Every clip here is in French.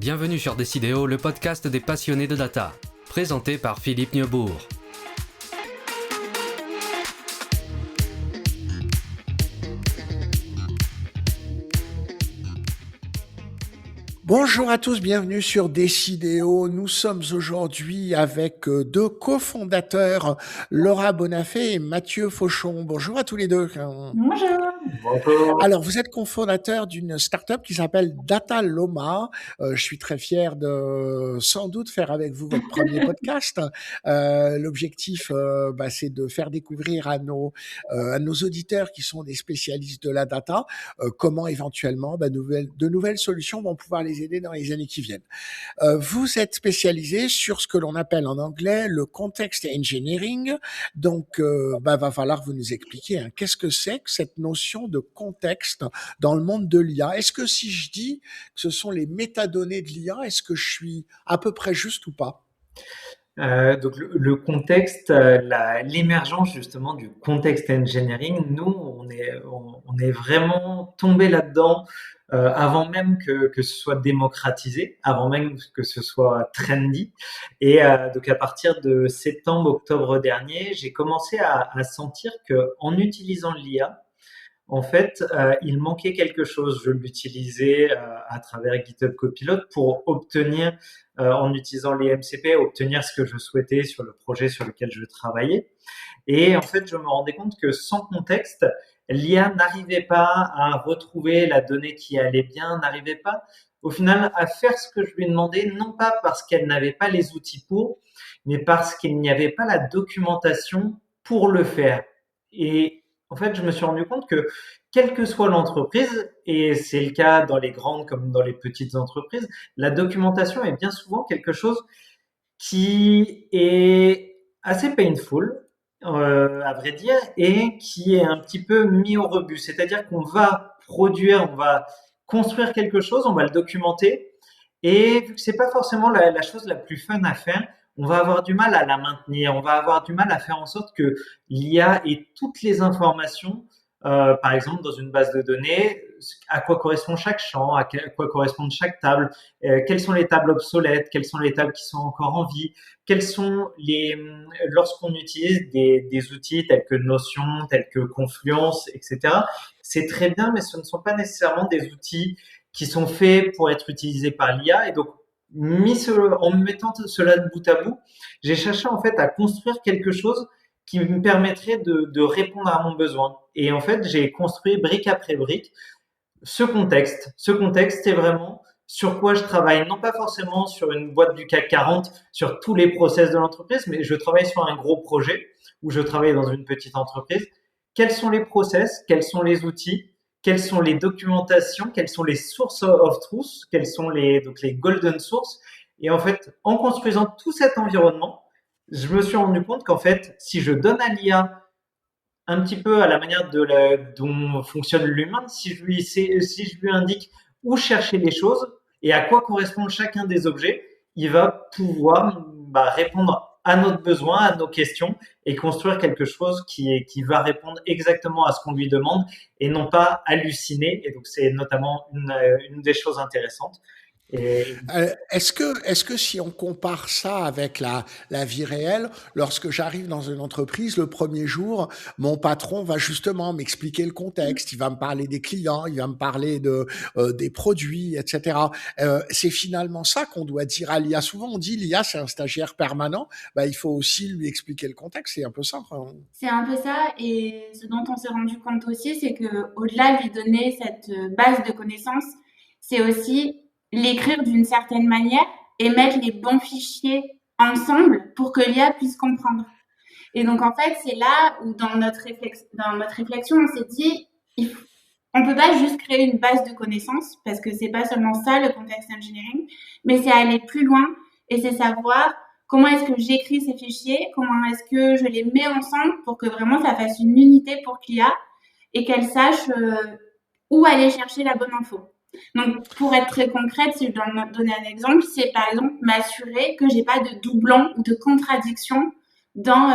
Bienvenue sur Décidéo, le podcast des passionnés de data, présenté par Philippe Neubourg. Bonjour à tous, bienvenue sur Décidéo. Nous sommes aujourd'hui avec deux cofondateurs, Laura Bonafé et Mathieu Fauchon. Bonjour à tous les deux. Bonjour. Bonjour. Alors, vous êtes cofondateur d'une start-up qui s'appelle Dataloma. Je suis très fier de sans doute faire avec vous votre premier podcast. L'objectif, c'est de faire découvrir à nos auditeurs qui sont des spécialistes de la data comment éventuellement de nouvelles solutions vont pouvoir les aider dans les années qui viennent. Vous êtes spécialisé sur ce que l'on appelle en anglais le context engineering. Donc, va falloir vous nous expliquer qu'est-ce que c'est que cette notion de contexte dans le monde de l'IA. Est-ce que si je dis que ce sont les métadonnées de l'IA, est-ce que je suis à peu près juste ou pas? Donc le contexte, l'émergence justement du context engineering, nous on est vraiment tombé là-dedans avant même que ce soit démocratisé, avant même que ce soit trendy. Et donc à partir de septembre-octobre dernier, j'ai commencé à sentir que en utilisant l'IA, en fait, il manquait quelque chose. Je l'utilisais à travers GitHub Copilot pour obtenir, en utilisant les MCP, obtenir ce que je souhaitais sur le projet sur lequel je travaillais. Et en fait, je me rendais compte que sans contexte, l'IA n'arrivait pas à retrouver la donnée qui allait bien, n'arrivait pas au final à faire ce que je lui demandais, non pas parce qu'elle n'avait pas les outils pour, mais parce qu'il n'y avait pas la documentation pour le faire. Et en fait, je me suis rendu compte que quelle que soit l'entreprise, et c'est le cas dans les grandes comme dans les petites entreprises, la documentation est bien souvent quelque chose qui est assez painful, à vrai dire, et qui est un petit peu mis au rebut. C'est-à-dire qu'on va produire, on va construire quelque chose, on va le documenter, et vu que c'est pas forcément la chose la plus fun à faire, on va avoir du mal à la maintenir, on va avoir du mal à faire en sorte que l'IA ait toutes les informations, par exemple dans une base de données, à quoi correspond chaque champ, à quoi correspond chaque table, quelles sont les tables obsolètes, quelles sont les tables qui sont encore en vie, quels sont lorsqu'on utilise des outils tels que Notion, tels que Confluence, etc. C'est très bien, mais ce ne sont pas nécessairement des outils qui sont faits pour être utilisés par l'IA. Et donc, en mettant cela de bout à bout, j'ai cherché en fait à construire quelque chose qui me permettrait de répondre à mon besoin. Et en fait, j'ai construit brique après brique ce contexte. Ce contexte, c'est vraiment sur quoi je travaille, non pas forcément sur une boîte du CAC 40, sur tous les process de l'entreprise, mais je travaille sur un gros projet où je travaille dans une petite entreprise. Quels sont les process, quels sont les outils, quelles sont les documentations, quelles sont les sources of truth, quelles sont les golden sources. Et en fait, en construisant tout cet environnement, je me suis rendu compte qu'en fait, si je donne à l'IA un petit peu à la manière dont fonctionne l'humain, si je lui indique où chercher les choses et à quoi correspond chacun des objets, il va pouvoir répondre à notre besoin, à nos questions et construire quelque chose qui va répondre exactement à ce qu'on lui demande et non pas halluciner. Et donc, c'est notamment une des choses intéressantes. Est-ce que si on compare ça avec la vie réelle, lorsque j'arrive dans une entreprise, le premier jour, mon patron va justement m'expliquer le contexte, il va me parler des clients, il va me parler des produits, etc. C'est finalement ça qu'on doit dire à l'IA. Souvent, on dit l'IA, c'est un stagiaire permanent. Il faut aussi lui expliquer le contexte. C'est un peu ça. C'est un peu ça. Et ce dont on s'est rendu compte aussi, c'est que au-delà de lui donner cette base de connaissances, c'est aussi l'écrire d'une certaine manière et mettre les bons fichiers ensemble pour que l'IA puisse comprendre. Et donc, en fait, c'est là où, dans notre réflexion, on s'est dit, on peut pas juste créer une base de connaissances, parce que c'est pas seulement ça, le context engineering, mais c'est aller plus loin et c'est savoir comment est-ce que j'écris ces fichiers, comment est-ce que je les mets ensemble pour que vraiment ça fasse une unité pour l'IA et qu'elle sache où aller chercher la bonne info. Donc, pour être très concrète, si je dois donner un exemple, c'est par exemple m'assurer que j'ai pas de doublons ou de contradictions dans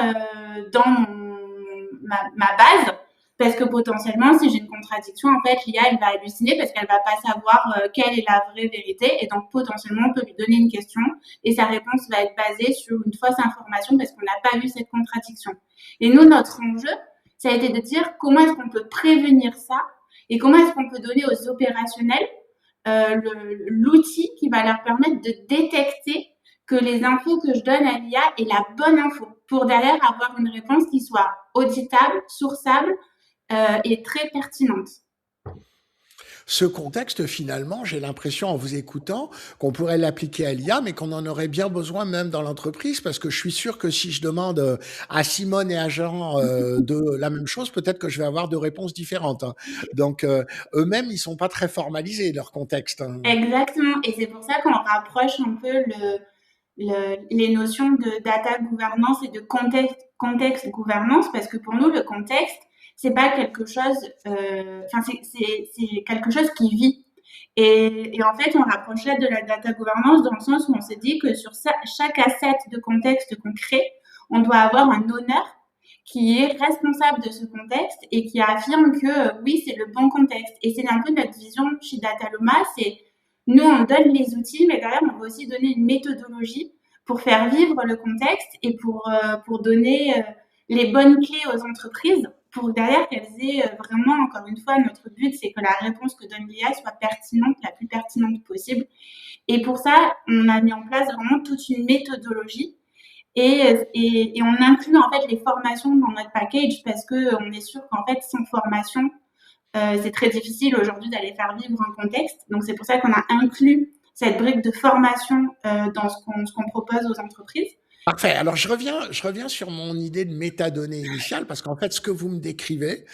ma base, parce que potentiellement, si j'ai une contradiction, en fait, l'IA, elle va halluciner parce qu'elle va pas savoir quelle est la vraie vérité. Et donc, potentiellement, on peut lui donner une question et sa réponse va être basée sur une fausse information parce qu'on n'a pas vu cette contradiction. Et nous, notre enjeu, ça a été de dire comment est-ce qu'on peut prévenir ça et comment est-ce qu'on peut donner aux opérationnels l'outil qui va leur permettre de détecter que les infos que je donne à l'IA est la bonne info pour derrière avoir une réponse qui soit auditable, sourçable et très pertinente. Ce contexte, finalement, j'ai l'impression, en vous écoutant, qu'on pourrait l'appliquer à l'IA, mais qu'on en aurait bien besoin même dans l'entreprise, parce que je suis sûr que si je demande à Simone et à Jean de la même chose, peut-être que je vais avoir deux réponses différentes. Hein. Donc, eux-mêmes, ils sont pas très formalisés, leur contexte. Hein. Exactement. Et c'est pour ça qu'on rapproche un peu les notions de data gouvernance et de contexte gouvernance, parce que pour nous, le contexte, c'est pas quelque chose, c'est quelque chose qui vit. Et en fait, on rapprochait de la data gouvernance dans le sens où on s'est dit que sur chaque asset de contexte qu'on crée, on doit avoir un owner qui est responsable de ce contexte et qui affirme que oui, c'est le bon contexte. Et c'est un peu notre vision chez Dataloma, c'est nous, on donne les outils, mais derrière, on va aussi donner une méthodologie pour faire vivre le contexte et pour donner les bonnes clés aux entreprises pour derrière qu'elles aient vraiment, encore une fois, notre but, c'est que la réponse que donne l'IA soit pertinente, la plus pertinente possible. Et pour ça, on a mis en place vraiment toute une méthodologie et on inclut en fait les formations dans notre package parce que on est sûr qu'en fait, sans formation, c'est très difficile aujourd'hui d'aller faire vivre un contexte. Donc, c'est pour ça qu'on a inclus cette brique de formation dans ce qu'on propose aux entreprises. Parfait. Alors, je reviens sur mon idée de métadonnées initiale parce qu'en fait, ce que vous me décrivez,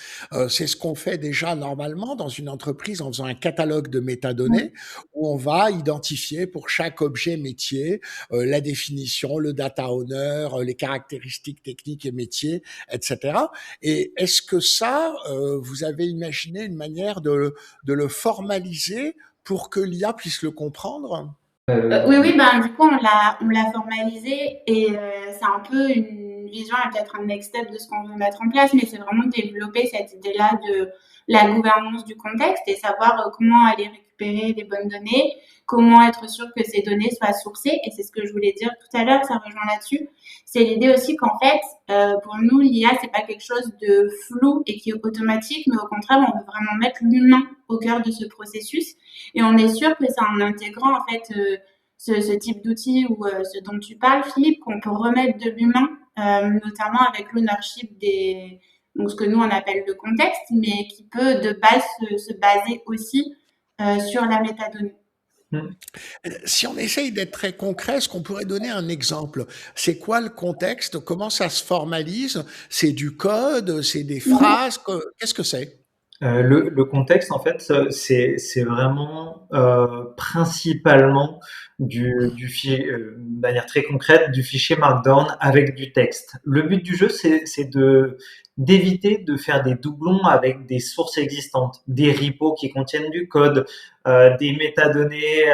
c'est ce qu'on fait déjà normalement dans une entreprise en faisant un catalogue de métadonnées où on va identifier pour chaque objet métier la définition, le data owner, les caractéristiques techniques et métiers, etc. Et est-ce que ça, vous avez imaginé une manière de le formaliser pour que l'IA puisse le comprendre? Oui, ben du coup on l'a formalisé et c'est un peu une vision et peut-être un next step de ce qu'on veut mettre en place, mais c'est vraiment développer cette idée-là de la gouvernance du contexte et savoir comment aller récupérer les bonnes données, comment être sûr que ces données soient sourcées et c'est ce que je voulais dire tout à l'heure, ça rejoint là-dessus. C'est l'idée aussi qu'en fait pour nous l'IA c'est pas quelque chose de flou et qui est automatique, mais au contraire on veut vraiment mettre l'humain au cœur de ce processus. Et on est sûr que c'est en intégrant en fait ce type d'outil ou ce dont tu parles, Philippe, qu'on peut remettre de l'humain, notamment avec l'ownership donc ce que nous on appelle le contexte, mais qui peut de base se baser aussi sur la métadonnée. Si on essaye d'être très concret, est-ce qu'on pourrait donner un exemple? C'est quoi le contexte? Comment ça se formalise? C'est du code? C'est des phrases? Qu'est-ce que c'est? Le contexte, en fait, c'est vraiment principalement du fichier, de manière très concrète, du fichier Markdown avec du texte. Le but du jeu, c'est d'éviter de faire des doublons avec des sources existantes, des repos qui contiennent du code, des métadonnées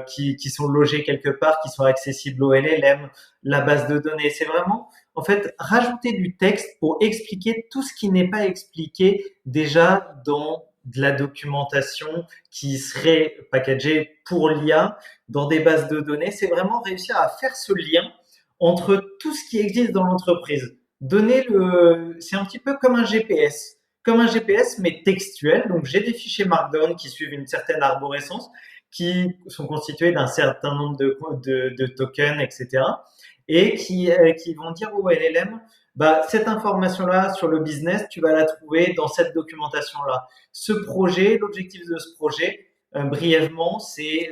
qui sont logées quelque part, qui sont accessibles au LLM, la base de données. C'est vraiment en fait, rajouter du texte pour expliquer tout ce qui n'est pas expliqué déjà dans de la documentation qui serait packagée pour l'IA dans des bases de données. C'est vraiment réussir à faire ce lien entre tout ce qui existe dans l'entreprise. C'est un petit peu comme un GPS. Comme un GPS, mais textuel. Donc, j'ai des fichiers Markdown qui suivent une certaine arborescence, qui sont constitués d'un certain nombre de tokens, etc. Et qui vont dire au LLM, bah, cette information-là sur le business, tu vas la trouver dans cette documentation-là. Ce projet, l'objectif de ce projet, brièvement, c'est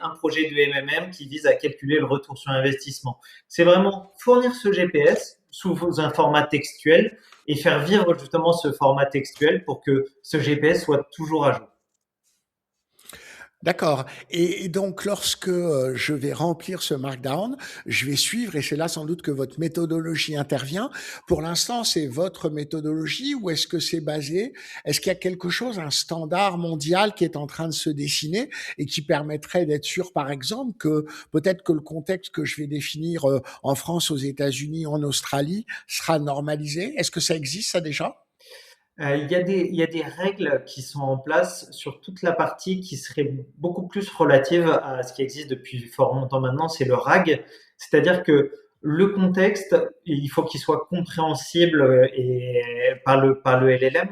un projet de MMM qui vise à calculer le retour sur investissement. C'est vraiment fournir ce GPS sous un format textuel et faire vivre justement ce format textuel pour que ce GPS soit toujours à jour. D'accord. Et donc, lorsque je vais remplir ce markdown, je vais suivre, et c'est là sans doute que votre méthodologie intervient. Pour l'instant, c'est votre méthodologie ou est-ce que c'est basé, est-ce qu'il y a quelque chose, un standard mondial qui est en train de se dessiner et qui permettrait d'être sûr, par exemple, que peut-être que le contexte que je vais définir en France, aux États-Unis, en Australie, sera normalisé? Est-ce que ça existe, ça déjà? Il y a des règles qui sont en place sur toute la partie qui serait beaucoup plus relative à ce qui existe depuis fort longtemps maintenant, c'est le RAG. C'est-à-dire que le contexte, il faut qu'il soit compréhensible par le LLM,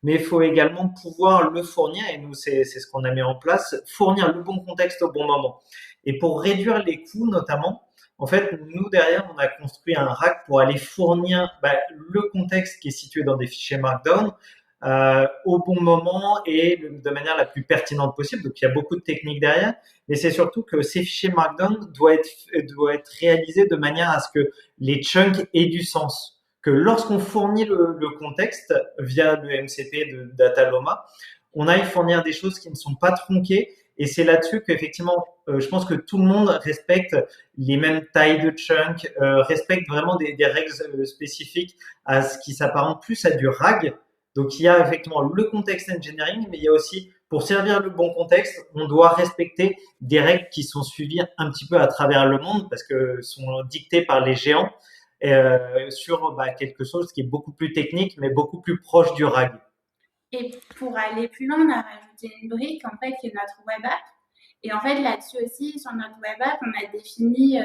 mais il faut également pouvoir le fournir, et nous, c'est ce qu'on a mis en place, fournir le bon contexte au bon moment. Et pour réduire les coûts, notamment, en fait, nous, derrière, on a construit un rack pour aller fournir le contexte qui est situé dans des fichiers Markdown au bon moment et de manière la plus pertinente possible. Donc, il y a beaucoup de techniques derrière, mais c'est surtout que ces fichiers Markdown doivent être réalisés de manière à ce que les chunks aient du sens. Que lorsqu'on fournit le contexte via le MCP de Dataloma, on aille fournir des choses qui ne sont pas tronquées. Et c'est là-dessus qu'effectivement, je pense que tout le monde respecte les mêmes tailles de chunks, respecte vraiment des règles spécifiques à ce qui s'apparente plus à du RAG. Donc, il y a effectivement le contexte engineering, mais il y a aussi, pour servir le bon contexte, on doit respecter des règles qui sont suivies un petit peu à travers le monde parce que sont dictées par les géants sur quelque chose qui est beaucoup plus technique, mais beaucoup plus proche du RAG. Et pour aller plus loin, on a rajouté une brique, en fait, qui est notre web app. Et en fait, là-dessus aussi, sur notre web app, on a défini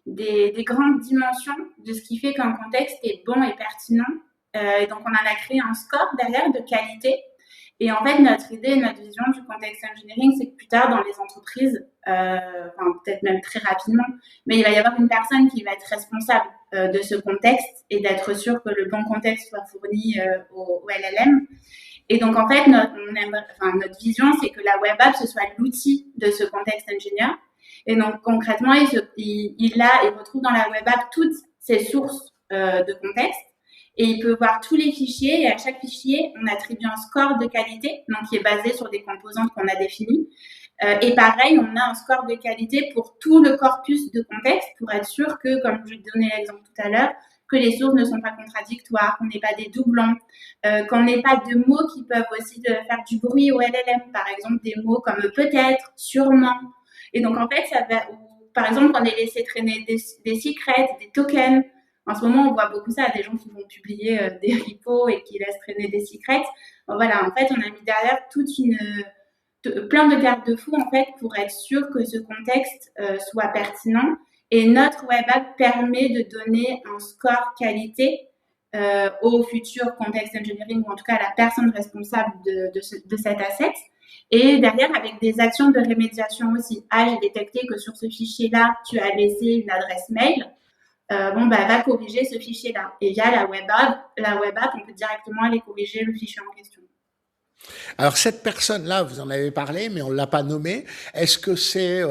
des grandes dimensions de ce qui fait qu'un contexte est bon et pertinent. Et donc, on en a créé un score derrière de qualité. Et en fait, notre idée, notre vision du context engineering, c'est que plus tard dans les entreprises, peut-être même très rapidement, mais il va y avoir une personne qui va être responsable de ce contexte et d'être sûr que le bon contexte soit fourni au LLM. Et donc, en fait, notre vision, c'est que la web app, ce soit l'outil de ce context engineer. Et donc, concrètement, il retrouve dans la web app toutes ses sources de contexte. Et il peut voir tous les fichiers et à chaque fichier, on attribue un score de qualité, donc qui est basé sur des composantes qu'on a définies. Et pareil, on a un score de qualité pour tout le corpus de contexte pour être sûr que, comme je donnais l'exemple tout à l'heure, que les sources ne sont pas contradictoires, qu'on n'ait pas des doublons, qu'on n'ait pas de mots qui peuvent aussi faire du bruit au LLM. Par exemple, des mots comme peut-être, sûrement. Et donc, en fait, par exemple, on est laissé traîner des secrets, des tokens. En ce moment, on voit beaucoup ça, des gens qui vont publier des repos et qui laissent traîner des secrets. Bon, voilà, en fait, on a mis derrière plein de garde-fous en fait pour être sûr que ce contexte soit pertinent. Et notre web app permet de donner un score qualité au futur context engineering ou en tout cas à la personne responsable de cet asset. Et derrière, avec des actions de rémédiation aussi. Ah, j'ai détecté que sur ce fichier-là, tu as laissé une adresse mail. Va corriger ce fichier-là. Et via la web app, on peut directement aller corriger le fichier en question. Alors cette personne-là, vous en avez parlé, mais on l'a pas nommé. Est-ce que c'est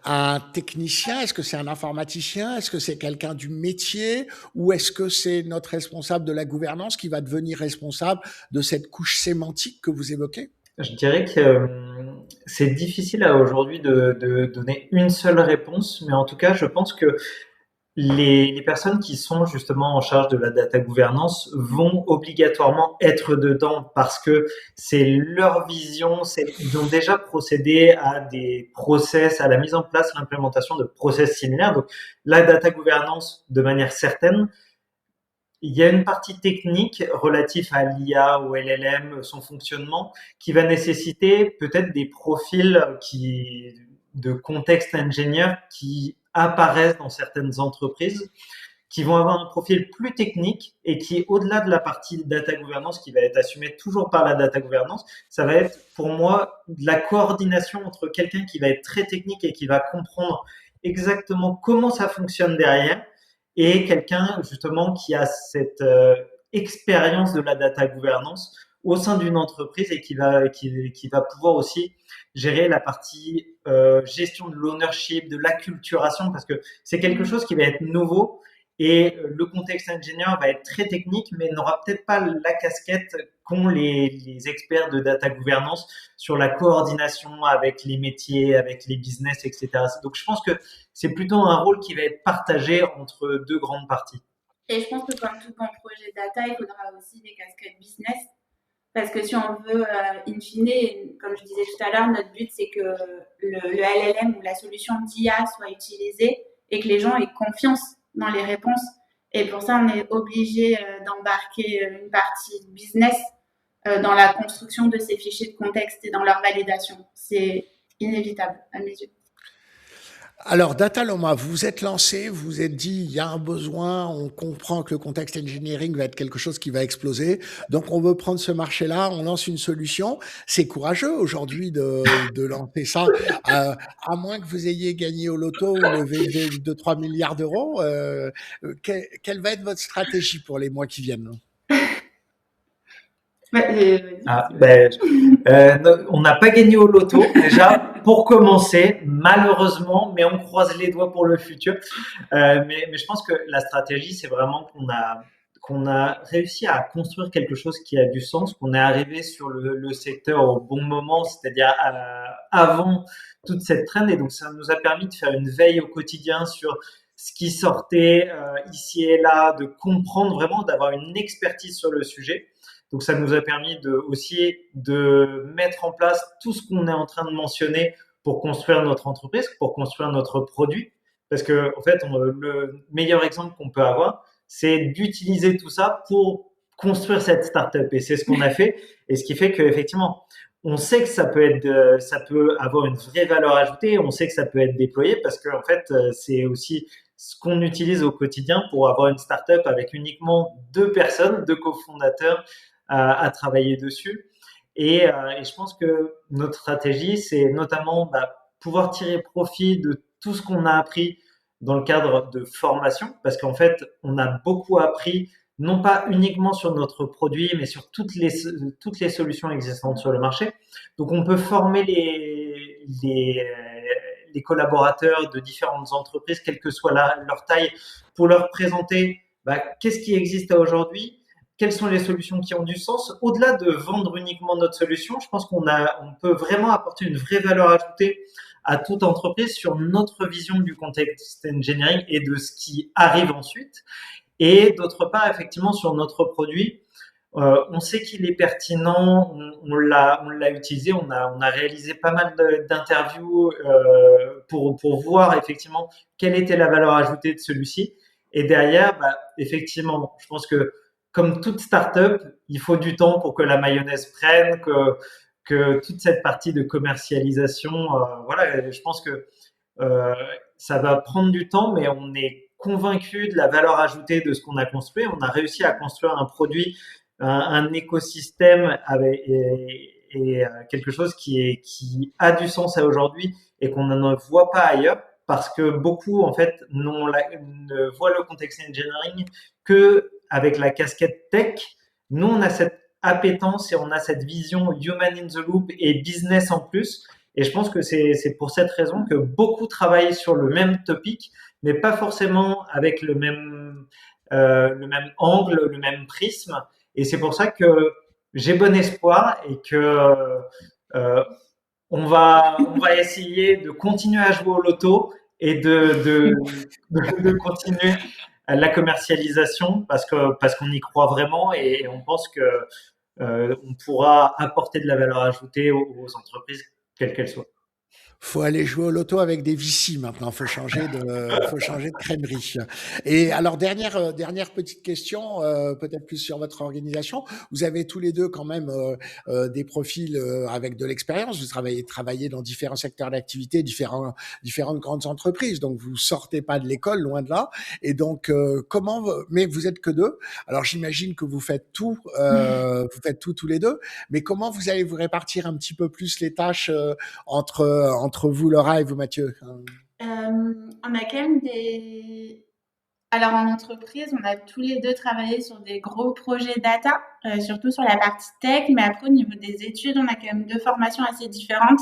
un technicien? Est-ce que c'est un informaticien? Est-ce que c'est quelqu'un du métier? Ou est-ce que c'est notre responsable de la gouvernance qui va devenir responsable de cette couche sémantique que vous évoquez? Je dirais que c'est difficile aujourd'hui de donner une seule réponse, mais en tout cas, je pense que les personnes qui sont justement en charge de la data gouvernance vont obligatoirement être dedans parce que c'est leur vision, ils ont déjà procédé à des process, à la mise en place, l'implémentation de process similaires. Donc, la data gouvernance, de manière certaine, il y a une partie technique relative à l'IA, au LLM, son fonctionnement, qui va nécessiter peut-être des profils de contexte ingénieur qui apparaissent dans certaines entreprises, qui vont avoir un profil plus technique et qui, au-delà de la partie data gouvernance, qui va être assumée toujours par la data gouvernance, ça va être pour moi de la coordination entre quelqu'un qui va être très technique et qui va comprendre exactement comment ça fonctionne derrière et quelqu'un justement qui a cette expérience de la data gouvernance au sein d'une entreprise et qui va pouvoir aussi gérer la partie gestion de l'ownership, de l'acculturation, parce que c'est quelque chose qui va être nouveau et le contexte ingénieur va être très technique, mais n'aura peut-être pas la casquette qu'ont les experts de data gouvernance sur la coordination avec les métiers, avec les business, etc. Donc je pense que c'est plutôt un rôle qui va être partagé entre deux grandes parties. Et je pense que comme tout bon projet data, il faudra aussi des casquettes business. Parce que si on veut, in fine, comme je disais tout à l'heure, notre but, c'est que le LLM ou la solution d'IA soit utilisée et que les gens aient confiance dans les réponses. Et pour ça, on est obligé d'embarquer une partie business dans la construction de ces fichiers de contexte et dans leur validation. C'est inévitable à mes yeux. Alors, Dataloma, vous vous êtes lancé, vous vous êtes dit, il y a un besoin, on comprend que le contexte engineering va être quelque chose qui va exploser, donc on veut prendre ce marché-là, on lance une solution. C'est courageux aujourd'hui de lancer ça, à moins que vous ayez gagné au loto ou levé de 3 milliards d'euros. Quelle va être votre stratégie pour les mois qui viennent? On n'a pas gagné au loto déjà pour commencer, malheureusement, mais on croise les doigts pour le futur. Mais je pense que la stratégie, c'est vraiment qu'on a réussi à construire quelque chose qui a du sens, qu'on est arrivé sur le secteur au bon moment, c'est-à-dire avant toute cette trend, et donc ça nous a permis de faire une veille au quotidien sur ce qui sortait ici et là, de comprendre vraiment, d'avoir une expertise sur le sujet. Donc ça nous a permis aussi de mettre en place tout ce qu'on est en train de mentionner pour construire notre entreprise, pour construire notre produit. Parce que en fait, le meilleur exemple qu'on peut avoir, c'est d'utiliser tout ça pour construire cette startup. Et c'est ce qu'on a fait. Et ce qui fait qu'effectivement, on sait que ça peut avoir une vraie valeur ajoutée. On sait que ça peut être déployé parce que en fait, c'est aussi ce qu'on utilise au quotidien pour avoir une startup avec uniquement 2 personnes, 2 cofondateurs à travailler dessus. Et je pense que notre stratégie, c'est notamment pouvoir tirer profit de tout ce qu'on a appris dans le cadre de formation, parce qu'en fait, on a beaucoup appris, non pas uniquement sur notre produit, mais sur toutes les solutions existantes sur le marché. Donc, on peut former les collaborateurs de différentes entreprises, quelle que soit leur taille, pour leur présenter qu'est-ce qui existe aujourd'hui, quelles sont les solutions qui ont du sens. Au-delà de vendre uniquement notre solution, je pense qu'on peut vraiment apporter une vraie valeur ajoutée à toute entreprise sur notre vision du context engineering et de ce qui arrive ensuite. Et d'autre part, effectivement, sur notre produit, on sait qu'il est pertinent, on l'a utilisé, on a réalisé pas mal d'interviews pour voir effectivement quelle était la valeur ajoutée de celui-ci. Et derrière, effectivement, je pense que comme toute startup, il faut du temps pour que la mayonnaise prenne, que toute cette partie de commercialisation, voilà, je pense que ça va prendre du temps, mais on est convaincu de la valeur ajoutée de ce qu'on a construit. On a réussi à construire un produit, un écosystème et quelque chose qui a du sens à aujourd'hui et qu'on ne voit pas ailleurs, parce que beaucoup en fait ne voient le context engineering que avec la casquette tech. Nous, on a cette appétence et on a cette vision human in the loop et business en plus. Et je pense que c'est pour cette raison que beaucoup travaillent sur le même topic, mais pas forcément avec le même angle, le même prisme. Et c'est pour ça que j'ai bon espoir et que on va essayer de continuer à jouer au loto et de continuer la commercialisation parce qu'on y croit vraiment et on pense que on pourra apporter de la valeur ajoutée aux entreprises, quelles qu'elles soient. Faut aller jouer au loto avec des VC maintenant. Faut changer de crèmerie. Et alors dernière petite question, peut-être plus sur votre organisation. Vous avez tous les deux quand même des profils avec de l'expérience. Vous travaillez dans différents secteurs d'activité, différentes grandes entreprises. Donc vous sortez pas de l'école, loin de là. Et donc mais vous êtes que 2. Alors j'imagine que vous faites tout tous les deux. Mais comment vous allez vous répartir un petit peu plus les tâches entre vous, Laura, et vous, Mathieu? On a quand même Alors, en entreprise, on a tous les deux travaillé sur des gros projets data, surtout sur la partie tech, mais après, au niveau des études, on a quand même 2 formations assez différentes.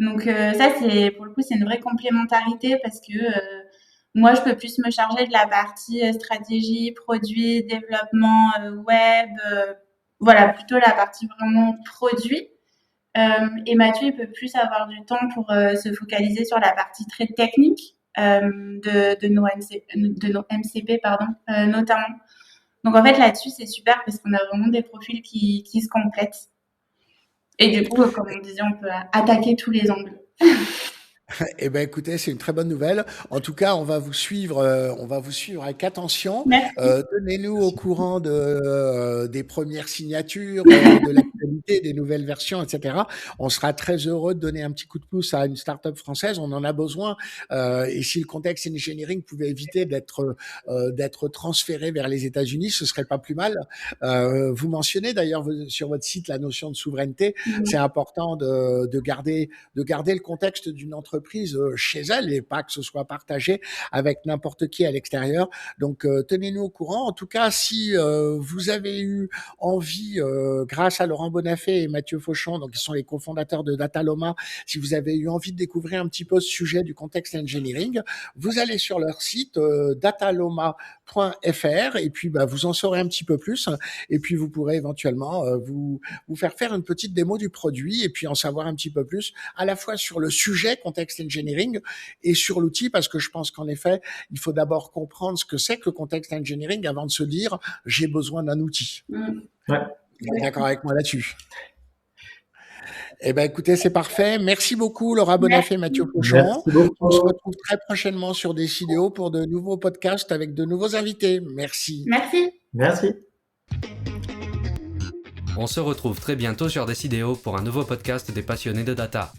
Donc, ça, pour le coup, c'est une vraie complémentarité parce que moi, je peux plus me charger de la partie stratégie, produit, développement web, voilà, plutôt la partie vraiment produit. Et Mathieu, il peut plus avoir du temps pour se focaliser sur la partie très technique de nos MCP, notamment. Donc, en fait, là-dessus, c'est super parce qu'on a vraiment des profils qui se complètent. Et du coup, comme on disait, on peut attaquer tous les angles. Eh ben, écoutez, c'est une très bonne nouvelle. En tout cas, on va vous suivre avec attention. Merci. Tenez-nous au courant des premières signatures, de l'actualité, des nouvelles versions, etc. On sera très heureux de donner un petit coup de pouce à une start-up française. On en a besoin. Et si le contexte engineering pouvait éviter d'être transféré vers les États-Unis, ce serait pas plus mal. Vous mentionnez d'ailleurs sur votre site la notion de souveraineté. C'est important de garder le contexte d'une entreprise chez elle et pas que ce soit partagé avec n'importe qui à l'extérieur. Donc, tenez-nous au courant. En tout cas, si vous avez eu envie, grâce à Laurent Bonafé et Mathieu Fauchon, donc qui sont les cofondateurs de Dataloma, si vous avez eu envie de découvrir un petit peu ce sujet du context engineering, vous allez sur leur site dataloma.fr et puis vous en saurez un petit peu plus et puis vous pourrez éventuellement vous faire une petite démo du produit et puis en savoir un petit peu plus à la fois sur le sujet context engineering et sur l'outil parce que je pense qu'en effet, il faut d'abord comprendre ce que c'est que le context engineering avant de se dire j'ai besoin d'un outil. Ouais. Vous êtes d'accord avec moi là-dessus? Eh ben, écoutez, c'est parfait. Merci beaucoup, Laura Bonafé, Mathieu Fauchon. Merci beaucoup. On se retrouve très prochainement sur Décidéo pour de nouveaux podcasts avec de nouveaux invités. Merci. Merci. Merci. On se retrouve très bientôt sur Décidéo pour un nouveau podcast des passionnés de data.